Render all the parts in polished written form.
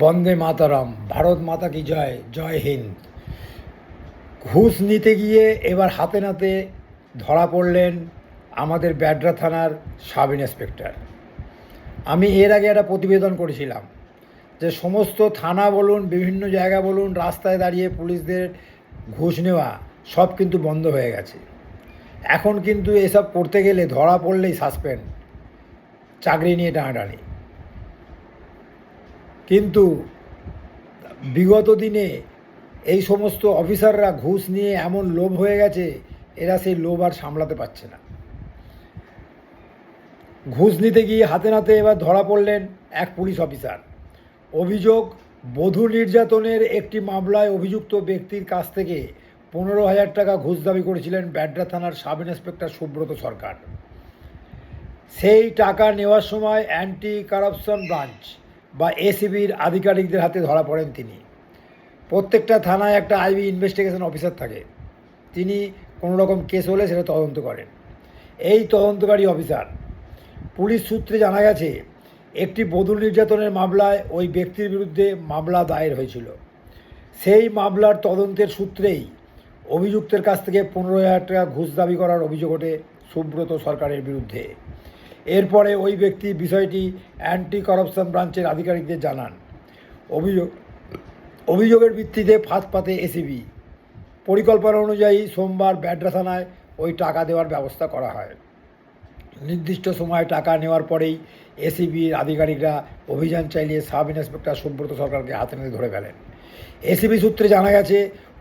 বন্দে মাতারাম, ভারত মাতা কি জয়, জয় হিন্দ। ঘুষ নিতে গিয়ে এবার হাতে নাতে ধরা পড়লেন আমাদের ব্যাডরা থানার সাব ইন্সপেক্টর। আমি এর আগে একটা প্রতিবেদন করেছিলাম যে সমস্ত থানা বলুন, বিভিন্ন জায়গা বলুন, রাস্তায় দাঁড়িয়ে পুলিশদের ঘুষ নেওয়া সব কিন্তু বন্ধ হয়ে গেছে। এখন কিন্তু এসব করতে গেলে ধরা পড়লেই সাসপেন্ড, চাকরি নিয়ে টানাটানি। কিন্তু বিগত দিনে এই সমস্ত অফিসাররা ঘুষ নিয়ে এমন লোভ হয়ে গেছে, এরা সেই লোভ আর সামলাতে পারছে না। ঘুষ নিতে গিয়ে হাতে নাতে এবার ধরা পড়লেন এক পুলিশ অফিসার। অভিযোগ, বধূ নির্যাতনের একটি মামলায় অভিযুক্ত ব্যক্তির কাছ থেকে 15,000 টাকা ঘুষ দাবি করেছিলেন ব্যাডরা থানার সাব ইন্সপেক্টর সুব্রত সরকার। সেই টাকা নেওয়ার সময় অ্যান্টি কারাপশন ব্রাঞ্চ বা এসিবির আধিকারিকদের হাতে ধরা পড়েন তিনি। প্রত্যেকটা থানায় একটা আইবি ইনভেস্টিগেশন অফিসার থাকে, তিনি কোনো রকম কেস হলে সেটা তদন্ত করেন। এই তদন্তকারী অফিসার, পুলিশ সূত্রে জানা গেছে একটি বধূ নির্যাতনের মামলায় ওই ব্যক্তির বিরুদ্ধে মামলা দায়ের হয়েছিল। সেই মামলার তদন্তের সূত্রেই অভিযুক্তের কাছ থেকে 15,000 টাকা ঘুষ দাবি করার অভিযোগ ওঠে সুব্রত সরকারের বিরুদ্ধে। এরপরে ওই ব্যক্তি বিষয়টি অ্যান্টি কারাপশন ব্রাঞ্চের আধিকারিকদের জানান। অভিযোগের ভিত্তিতে ফাঁস পাতে এসিবি। পরিকল্পনা অনুযায়ী সোমবার ব্যাডরা থানায় ওই টাকা দেওয়ার ব্যবস্থা করা হয়। নির্দিষ্ট সময়ে টাকা নেওয়ার পরেই এসিবির আধিকারিকরা অভিযান চালিয়ে সাব ইন্সপেক্টর সুব্রত সরকারকে হাতে নাতে ধরে ফেলেন। এসিবি সূত্রে জানা গেছে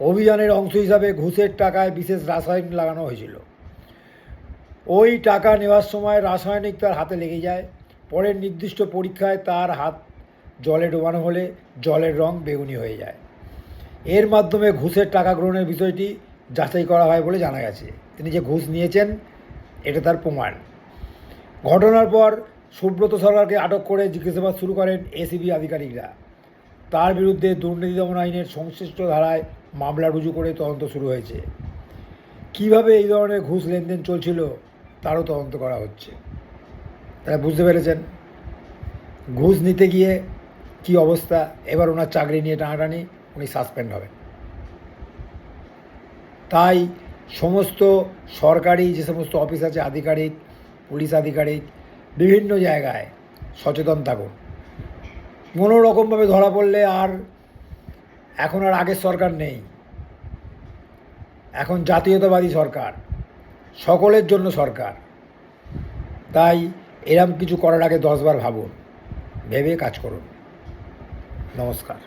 অভিযানের অংশ হিসাবে ঘুষের টাকায় বিশেষ রাসায়নিক লাগানো হয়েছিল। ওই টাকা নেওয়ার সময় রাসায়নিক তার হাতে লেগে যায়। পরের নির্দিষ্ট পরীক্ষায় তার হাত জলে ডোবানো হলে জলের রং বেগুনি হয়ে যায়। এর মাধ্যমে ঘুষের টাকা গ্রহণের বিষয়টি যাচাই করা হয় বলে জানা গেছে। তিনি যে ঘুষ নিয়েছেন এটা তার প্রমাণ। ঘটনার পর সুব্রত সরকারকে আটক করে জিজ্ঞাসাবাদ শুরু করেন এসিবি আধিকারিকরা। তার বিরুদ্ধে দুর্নীতি দমন আইনের সংশ্লিষ্ট ধারায় মামলা রুজু করে তদন্ত শুরু হয়েছে। কিভাবে এই ধরনের ঘুষ লেনদেন চলছিল তারও তদন্ত করা হচ্ছে। তারা বুঝতে পেরেছেন ঘুষ নিতে গিয়ে কি অবস্থা। এবার ওনার চাকরি নিয়ে টানাটানি, উনি সাসপেন্ড হবেন। তাই সমস্ত সরকারি যে সমস্ত অফিস আছে, আধিকারিক, পুলিশ আধিকারিক, বিভিন্ন জায়গায় সচেতন থাকুন। কোনো রকমভাবে ধরা পড়লে এখন আর আগের সরকার নেই, এখন জাতীয়তাবাদী সরকার, সকলের জন্য সরকার। তাই এরম কিছু করার আগে 10 বার ভাবুন, ভেবে কাজ করুন। নমস্কার।